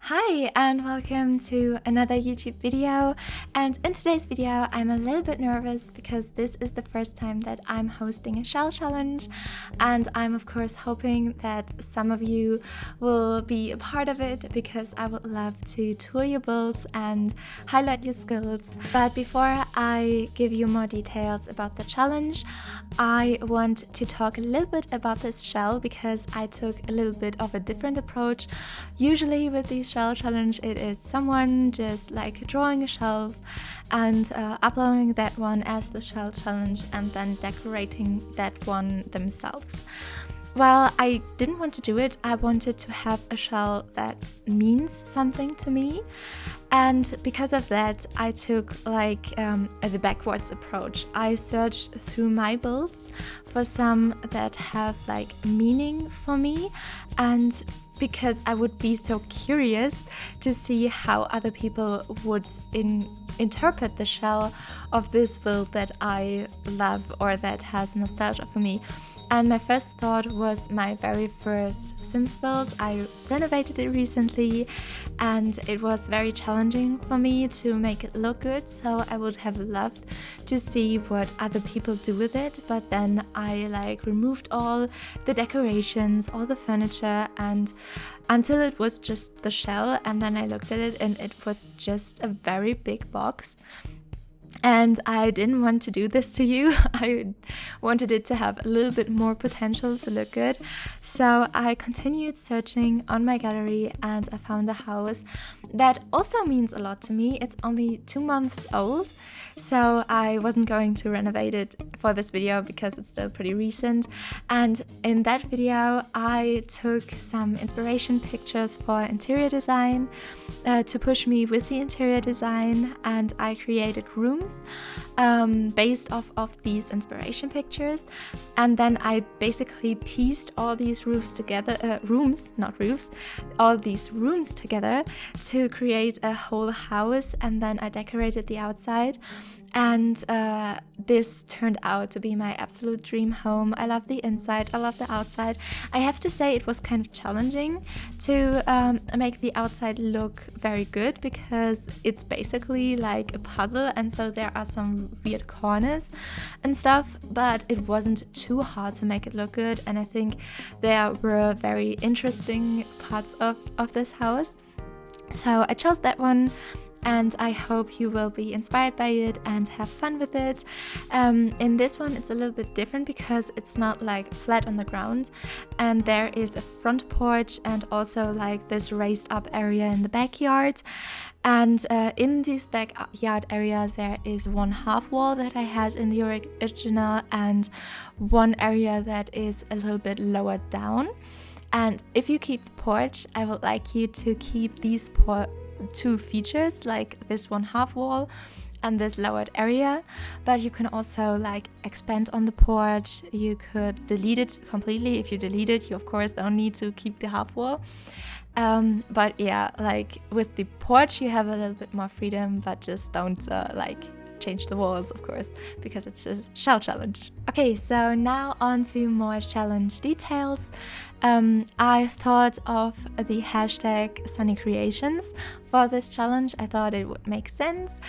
Hi and welcome to another YouTube video, and in today's video I'm a little bit nervous because this is the first time that I'm hosting a Shell Challenge, and I'm of course hoping that some of you will be a part of it because I would love to tour your builds and highlight your skills. But before I give you more details about the challenge, I want to talk a little bit about this shell because I took a little bit of a different approach. Usually with these Shell Challenge, it is someone just like drawing a shelf and uploading that one as the Shell Challenge and then decorating that one themselves. Well, I didn't want to do it. I wanted to have a shell that means something to me, and because of that I took the backwards approach. I searched through my builds for some that have like meaning for me, and because I would be so curious to see how other people would interpret the shell of this build that I love or that has nostalgia for me. And my first thought was my very first Sims build. I renovated it recently and it was very challenging for me to make it look good, so I would have loved to see what other people do with it. But then I removed all the decorations, all the furniture, and until it was just the shell, and then I looked at it and it was just a very big box. And I didn't want to do this to you. I wanted it to have a little bit more potential to look good. So I continued searching on my gallery and I found a house that also means a lot to me. It's only 2 months old, so I wasn't going to renovate it for this video because it's still pretty recent. And in that video I took some inspiration pictures for interior design to push me with the interior design, and I created rooms based off of these inspiration pictures, and then I basically pieced all these roofs together, all these rooms together to create a whole house, and then I decorated the outside. And this turned out to be my absolute dream home. I love the inside, I love the outside. I have to say it was kind of challenging to make the outside look very good because it's basically like a puzzle, and so there are some weird corners and stuff, but it wasn't too hard to make it look good, and I think there were very interesting parts of this house. So I chose that one, and I hope you will be inspired by it and have fun with it. In this one it's a little bit different because it's not like flat on the ground, and there is a front porch and also like this raised up area in the backyard. And in this backyard area there is one half wall that I had in the original and one area that is a little bit lower down. And if you keep the porch, I would like you to keep these two features, like this one half wall and this lowered area, but you can also like expand on the porch. You could delete it completely. If you delete it, you of course don't need to keep the half wall. But yeah, like with the porch you have a little bit more freedom, but just don't change the walls, of course, because it's a Shell Challenge. Okay, so now on to more challenge details. I thought of the hashtag SunnyCreations for this challenge. I thought it would make sense,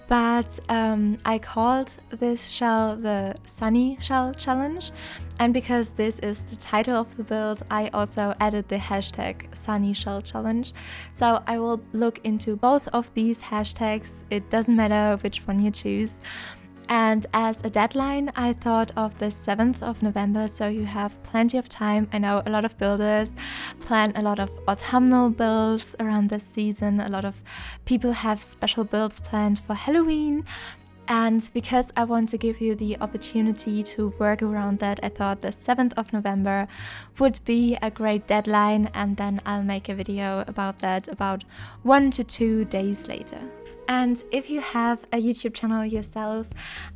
but I called this shell the Sunny Shell Challenge, and because this is the title of the build, I also added the hashtag Sunny Shell Challenge. So I will look into both of these hashtags. It doesn't matter which one you choose. And as a deadline, I thought of the 7th of November, so you have plenty of time. I know a lot of builders plan a lot of autumnal builds around this season. A lot of people have special builds planned for Halloween. And because I want to give you the opportunity to work around that, I thought the 7th of November would be a great deadline, and then I'll make a video about that about 1 to 2 days later. And if you have a YouTube channel yourself,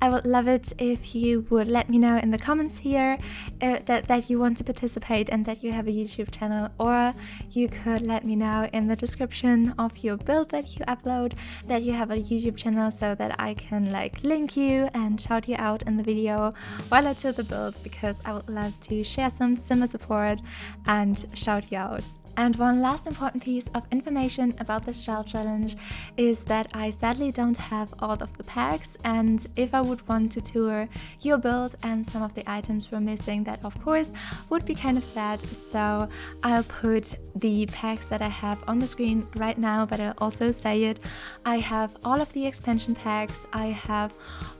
I would love it if you would let me know in the comments here that you want to participate and that you have a YouTube channel, or you could let me know in the description of your build that you upload that you have a YouTube channel, so that I can link you and shout you out in the video while I do the builds, because I would love to share some Simmer support and shout you out. And one last important piece of information about the Shell Challenge is that I sadly don't have all of the packs, and if I would want to tour your build and some of the items were missing, that of course would be kind of sad. So I'll put the packs that I have on the screen right now, but I'll also say it. I have all of the expansion packs, I have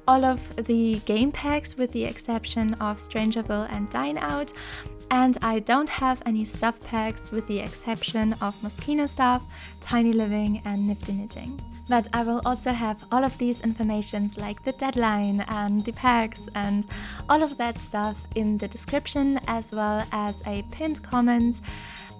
all of the game packs with the exception of Strangerville and Dine out, and I don't have any stuff packs with the exception of Moschino stuff, Tiny Living and Nifty Knitting. But I will also have all of these informations like the deadline and the packs and all of that stuff in the description, as well as a pinned comment.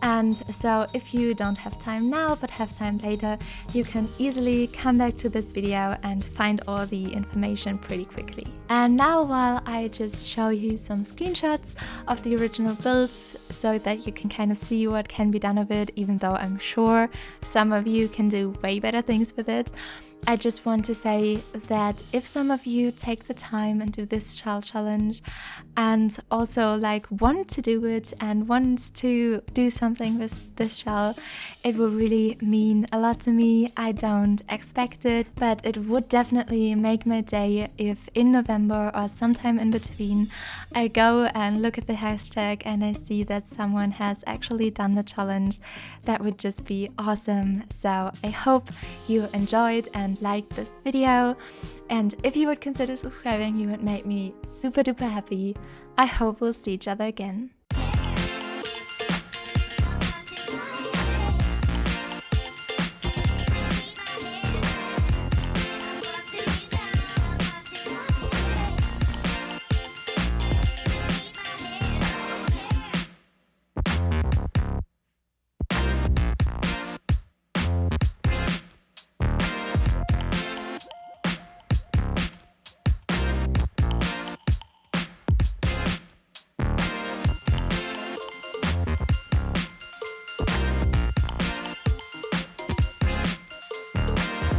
And so if you don't have time now but have time later, you can easily come back to this video and find all the information pretty quickly. And now, while I just show you some screenshots of the original builds so that you can kind of see what can be done with it, even though I'm sure some of you can do way better things with it, I just want to say that if some of you take the time and do this Shell Challenge and also like want to do it and want to do something with this shell, it will really mean a lot to me. I don't expect it, but it would definitely make my day if in November or sometime in between I go and look at the hashtag and I see that someone has actually done the challenge. That would just be awesome. So I hope you enjoyed and liked this video, and if you would consider subscribing, you would make me super duper happy. I hope we'll see each other again.